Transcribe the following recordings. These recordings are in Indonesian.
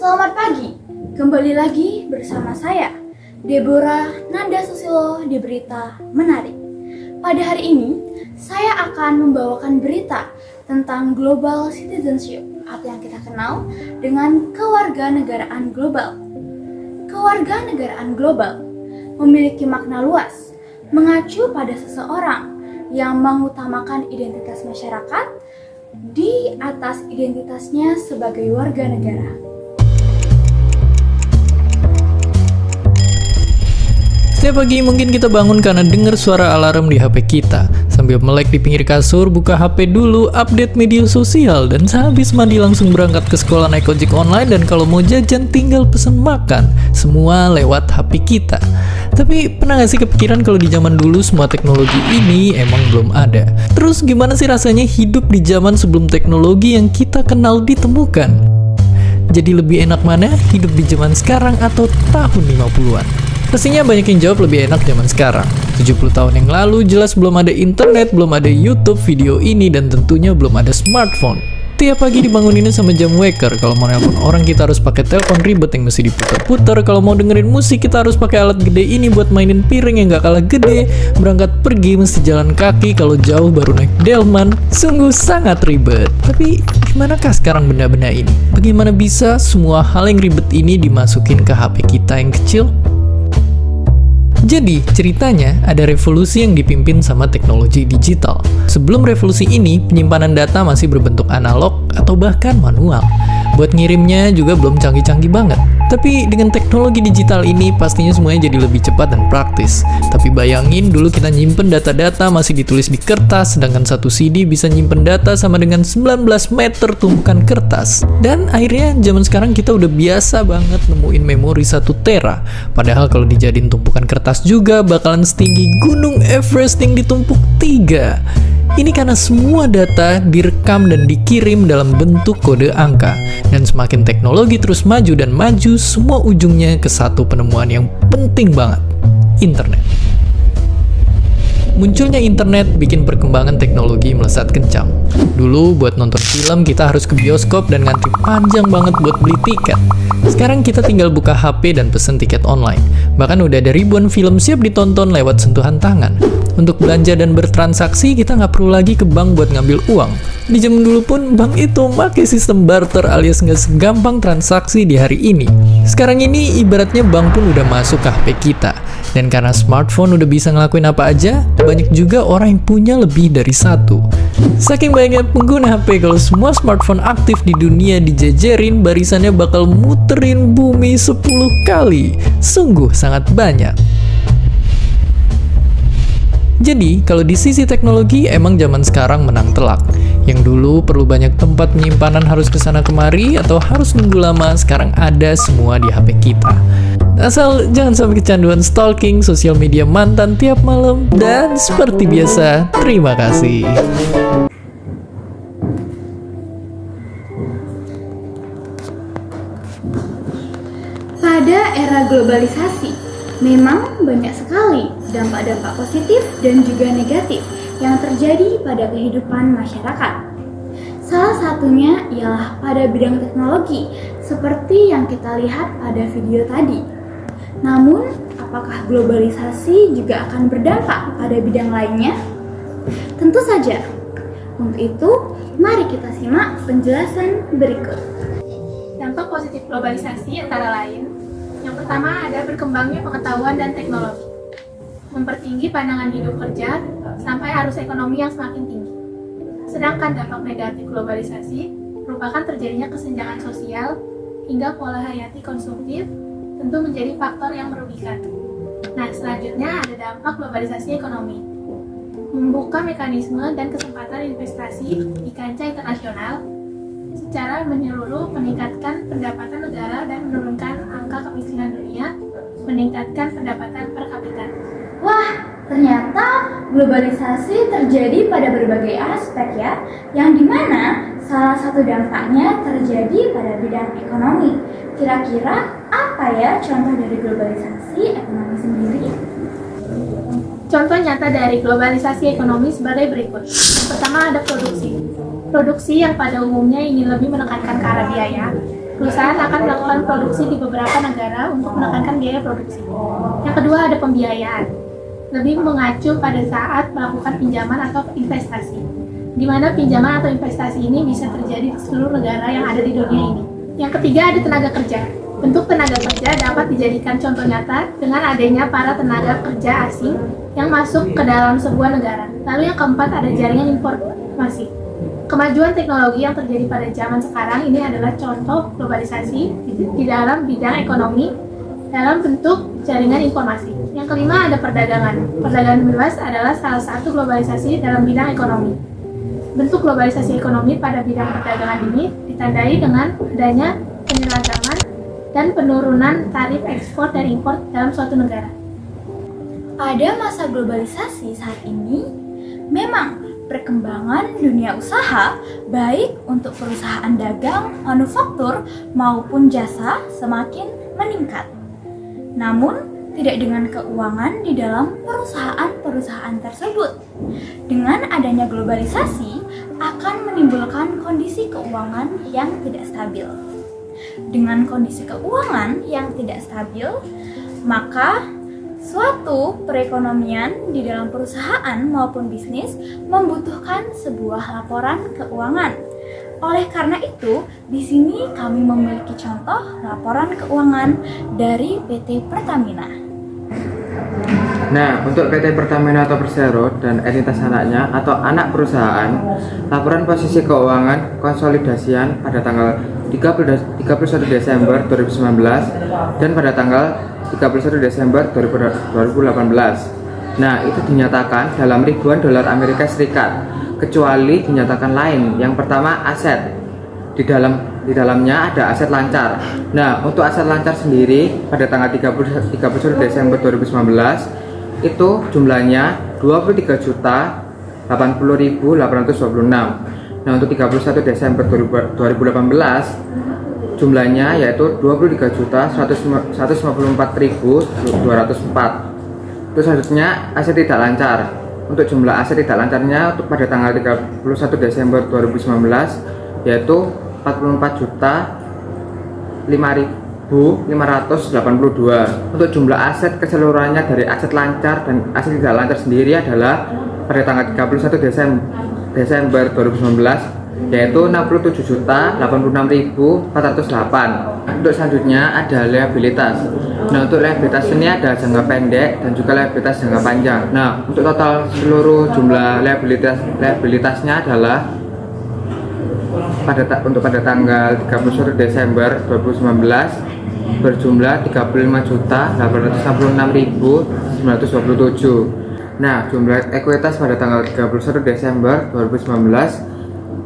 Selamat pagi, kembali lagi bersama saya, Deborah Nanda Susilo di Berita Menarik. Pada hari ini, saya akan membawakan berita tentang global citizenship atau yang kita kenal dengan kewarganegaraan global. Kewarganegaraan global memiliki makna luas, mengacu pada seseorang yang mengutamakan identitas masyarakat di atas identitasnya sebagai warga negara. Setiap pagi mungkin kita bangun karena dengar suara alarm di HP kita. Sambil melek di pinggir kasur, buka HP dulu, update media sosial, dan sehabis mandi langsung berangkat ke sekolah naik ojek online, dan kalau mau jajan tinggal pesen makan. Semua lewat HP kita. Tapi pernah gak sih kepikiran kalau di zaman dulu semua teknologi ini emang belum ada? Terus gimana sih rasanya hidup di zaman sebelum teknologi yang kita kenal ditemukan? Jadi lebih enak mana hidup di zaman sekarang atau tahun 50-an? Pastinya banyak yang jawab lebih enak zaman sekarang. 70 tahun yang lalu jelas belum ada internet, belum ada YouTube, video ini, dan tentunya belum ada smartphone. Tiap pagi dibangunin sama jam waker. Kalau mau nelpon orang kita harus pakai telepon ribet yang mesti diputar-putar. Kalau mau dengerin musik kita harus pakai alat gede ini buat mainin piring yang gak kalah gede. Berangkat pergi mesti jalan kaki, kalau jauh baru naik delman. Sungguh sangat ribet. Tapi gimanakah sekarang benda-benda ini? Bagaimana bisa semua hal yang ribet ini dimasukin ke HP kita yang kecil? Jadi, ceritanya ada revolusi yang dipimpin sama teknologi digital. Sebelum revolusi ini, penyimpanan data masih berbentuk analog atau bahkan manual. Buat ngirimnya juga belum canggih-canggih banget. Tapi dengan teknologi digital ini pastinya semuanya jadi lebih cepat dan praktis. Tapi bayangin dulu kita nyimpen data-data masih ditulis di kertas, sedangkan satu CD bisa nyimpen data sama dengan 19 meter tumpukan kertas. Dan akhirnya zaman sekarang kita udah biasa banget nemuin memori 1 tera. Padahal kalau dijadiin tumpukan kertas juga bakalan setinggi Gunung Everest yang ditumpuk 3. Ini karena semua data direkam dan dikirim dalam bentuk kode angka. Dan semakin teknologi terus maju dan maju, semua ujungnya ke satu penemuan yang penting banget, internet. Munculnya internet bikin perkembangan teknologi melesat kencang. Dulu buat nonton film kita harus ke bioskop dan ngantri panjang banget buat beli tiket. Sekarang kita tinggal buka HP dan pesen tiket online. Bahkan udah ada ribuan film siap ditonton lewat sentuhan tangan. Untuk belanja dan bertransaksi kita nggak perlu lagi ke bank buat ngambil uang. Di zaman dulu pun bank itu pakai sistem barter alias nggak segampang transaksi di hari ini. Sekarang ini ibaratnya bank pun udah masuk ke HP kita. Dan karena smartphone udah bisa ngelakuin apa aja, banyak juga orang yang punya lebih dari satu. Saking banyaknya pengguna HP, kalau semua smartphone aktif di dunia dijejerin, barisannya bakal muterin bumi 10 kali. Sungguh sangat banyak. Jadi, kalau di sisi teknologi, emang zaman sekarang menang telak. Yang dulu perlu banyak tempat penyimpanan harus kesana kemari atau harus nunggu lama, sekarang ada semua di HP kita. Asal jangan sampai kecanduan stalking sosial media mantan tiap malam. Dan seperti biasa, terima kasih. Pada era globalisasi, memang banyak sekali dampak-dampak positif dan juga negatif yang terjadi pada kehidupan masyarakat. Salah satunya ialah pada bidang teknologi, seperti yang kita lihat pada video tadi. Namun, apakah globalisasi juga akan berdampak pada bidang lainnya? Tentu saja. Untuk itu, mari kita simak penjelasan berikut. Dampak positif globalisasi antara lain, yang pertama ada berkembangnya pengetahuan dan teknologi, mempertinggi pandangan hidup kerja sampai arus ekonomi yang semakin tinggi. Sedangkan dampak negatif globalisasi merupakan terjadinya kesenjangan sosial hingga pola hayati konsumtif tentu menjadi faktor yang merugikan. Nah, selanjutnya ada dampak globalisasi ekonomi, membuka mekanisme dan kesempatan investasi di kancah internasional secara menyeluruh, meningkatkan pendapatan negara dan menurunkan angka kemiskinan dunia, meningkatkan pendapatan per kapita. Wah, ternyata globalisasi terjadi pada berbagai aspek ya, yang dimana salah satu dampaknya terjadi pada bidang ekonomi. Kira-kira apa ya contoh dari globalisasi ekonomi sendiri? Contoh nyata dari globalisasi ekonomi sebagai berikut. Pertama ada produksi. Produksi yang pada umumnya ingin lebih menekankan ke arah biaya, Perusahaan akan melakukan produksi di beberapa negara untuk menekankan biaya produksi. Yang kedua ada pembiayaan, lebih mengacu pada saat melakukan pinjaman atau investasi, di mana pinjaman atau investasi ini bisa terjadi di seluruh negara yang ada di dunia ini. Yang ketiga ada tenaga kerja. Bentuk tenaga kerja dapat dijadikan contoh nyata dengan adanya para tenaga kerja asing yang masuk ke dalam sebuah negara. Lalu yang keempat ada jaringan informasi. Kemajuan teknologi yang terjadi pada zaman sekarang ini adalah contoh globalisasi di dalam bidang ekonomi dalam bentuk jaringan informasi. Yang kelima ada perdagangan. Perdagangan bebas adalah salah satu globalisasi dalam bidang ekonomi. Bentuk globalisasi ekonomi pada bidang perdagangan ini ditandai dengan adanya penyeragaman dan penurunan tarif ekspor dan impor dalam suatu negara. Pada masa globalisasi saat ini, memang perkembangan dunia usaha, baik untuk perusahaan dagang, manufaktur, maupun jasa semakin meningkat. Namun, tidak dengan keuangan di dalam perusahaan-perusahaan tersebut. Dengan adanya globalisasi, akan menimbulkan kondisi keuangan yang tidak stabil. Dengan kondisi keuangan yang tidak stabil, maka suatu perekonomian di dalam perusahaan maupun bisnis membutuhkan sebuah laporan keuangan. Oleh karena itu, di sini kami memiliki contoh laporan keuangan dari PT Pertamina. Nah, untuk PT Pertamina atau Persero dan entitas anaknya atau anak perusahaan, laporan posisi keuangan konsolidasian pada tanggal 31 Desember 2019 dan pada tanggal 31 Desember 2018. Nah, itu dinyatakan dalam ribuan dolar Amerika Serikat, kecuali dinyatakan lain. Yang pertama, aset. Di dalamnya ada aset lancar. Nah, untuk aset lancar sendiri pada tanggal 31 Desember 2019 itu jumlahnya 23.080.826. Nah, untuk 31 Desember 2018 jumlahnya yaitu 23.154.204. Terus selanjutnya aset tidak lancar. Untuk jumlah aset tidak lancarnya untuk pada tanggal 31 Desember 2019 yaitu 44.5.582. Untuk jumlah aset keseluruhannya dari aset lancar dan aset tidak lancar sendiri adalah pada tanggal 31 Desember 2019 yaitu 67.086.408. Untuk selanjutnya ada liabilitas. Nah, untuk liabilitas ini ada jangka pendek dan juga liabilitas jangka panjang. Nah, untuk total seluruh jumlah liabilitasnya adalah pada tanggal 31 Desember 2019 berjumlah 35.866.927. Nah, jumlah ekuitas pada tanggal 31 Desember 2019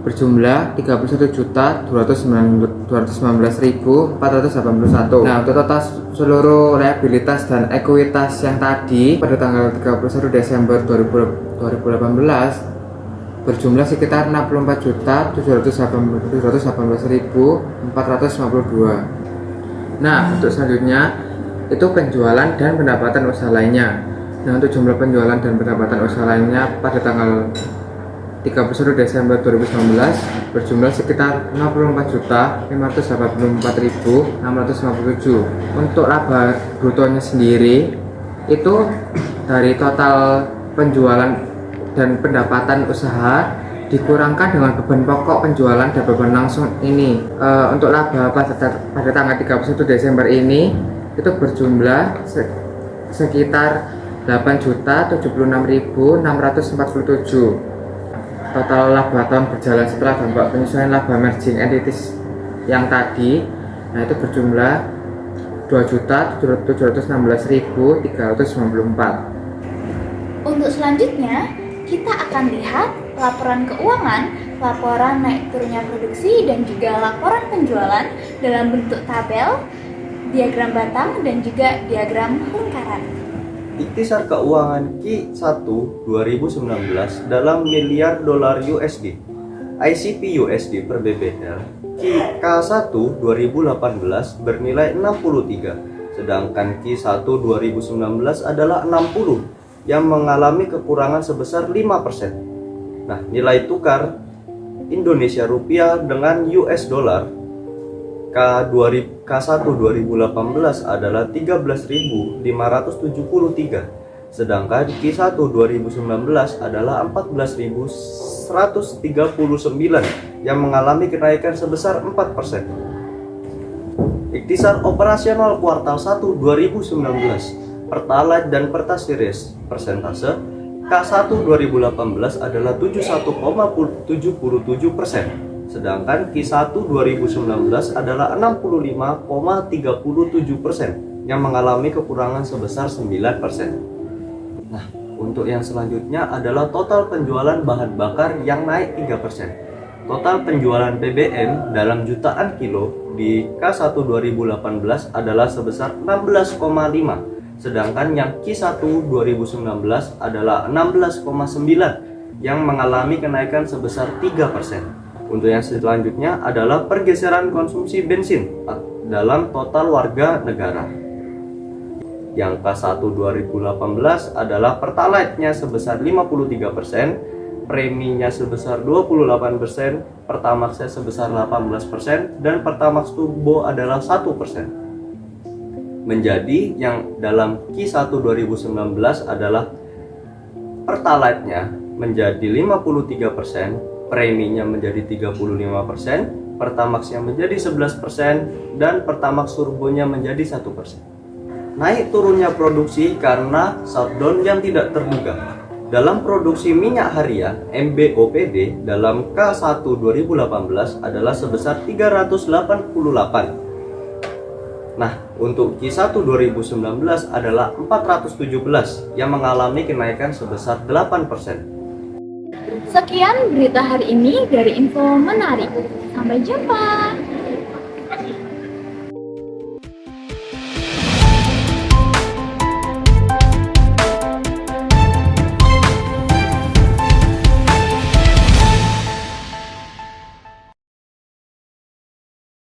berjumlah 31.219.481. Nah, untuk total seluruh liabilitas dan ekuitas yang tadi pada tanggal 31 Desember 2018 berjumlah sekitar 64.718.452. Nah, untuk selanjutnya itu penjualan dan pendapatan usaha lainnya. Nah, untuk jumlah penjualan dan pendapatan usaha lainnya pada tanggal 31 Desember 2019 berjumlah sekitar 64.584.657. Untuk laba brutonya sendiri itu dari total penjualan dan pendapatan usaha dikurangkan dengan beban pokok penjualan dan beban langsung ini. Untuk laba pada tanggal 31 Desember ini itu berjumlah sekitar 8.076.647. Total laba tahun berjalan setelah dampak penyesuaian laba merging entities yang tadi, nah itu berjumlah 2.716.394. Untuk selanjutnya, kita akan lihat laporan keuangan, laporan naik turunnya produksi, dan juga laporan penjualan dalam bentuk tabel, diagram batang, dan juga diagram lingkaran. Ikhtisar keuangan Q1 2019 dalam miliar dolar USD, ICP USD per BBL, K1 2018 bernilai 63, sedangkan Q1 2019 adalah 60 yang mengalami kekurangan sebesar 5%. Nah, nilai tukar Indonesia rupiah dengan US dollar K1 2018 adalah 13.573, sedangkan Q1 2019 adalah 14.139 yang mengalami kenaikan sebesar 4%. Ikhtisar operasional kuartal 1 2019 Pertalite dan Pertasiris persentase K1 2018 adalah 71,77%, sedangkan Q1 2019 adalah 65,37% yang mengalami kekurangan sebesar 9%. Nah, untuk yang selanjutnya adalah total penjualan bahan bakar yang naik 3%. Total penjualan BBM dalam jutaan kilo di K1 2018 adalah sebesar 16,5, sedangkan yang Q1 2019 adalah 16,9 yang mengalami kenaikan sebesar 3%. Untuk yang selanjutnya adalah pergeseran konsumsi bensin dalam total warga negara. Yang K1 2018 adalah Pertalite-nya sebesar 53%, preminya sebesar 28%, Pertamax-nya sebesar 18%, dan Pertamax Turbo adalah 1%. Menjadi yang dalam Q1 2019 adalah Pertalite-nya menjadi 53%, preminya menjadi 35%, Pertamax-nya menjadi 11%, dan Pertamax Turbo-nya menjadi 1%. Naik turunnya produksi karena shutdown yang tidak terduga. Dalam produksi minyak harian MBOPD dalam K1 2018 adalah sebesar 388. Nah, untuk Q1 2019 adalah 417 yang mengalami kenaikan sebesar 8%. Sekian berita hari ini dari Info Menarik. Sampai jumpa.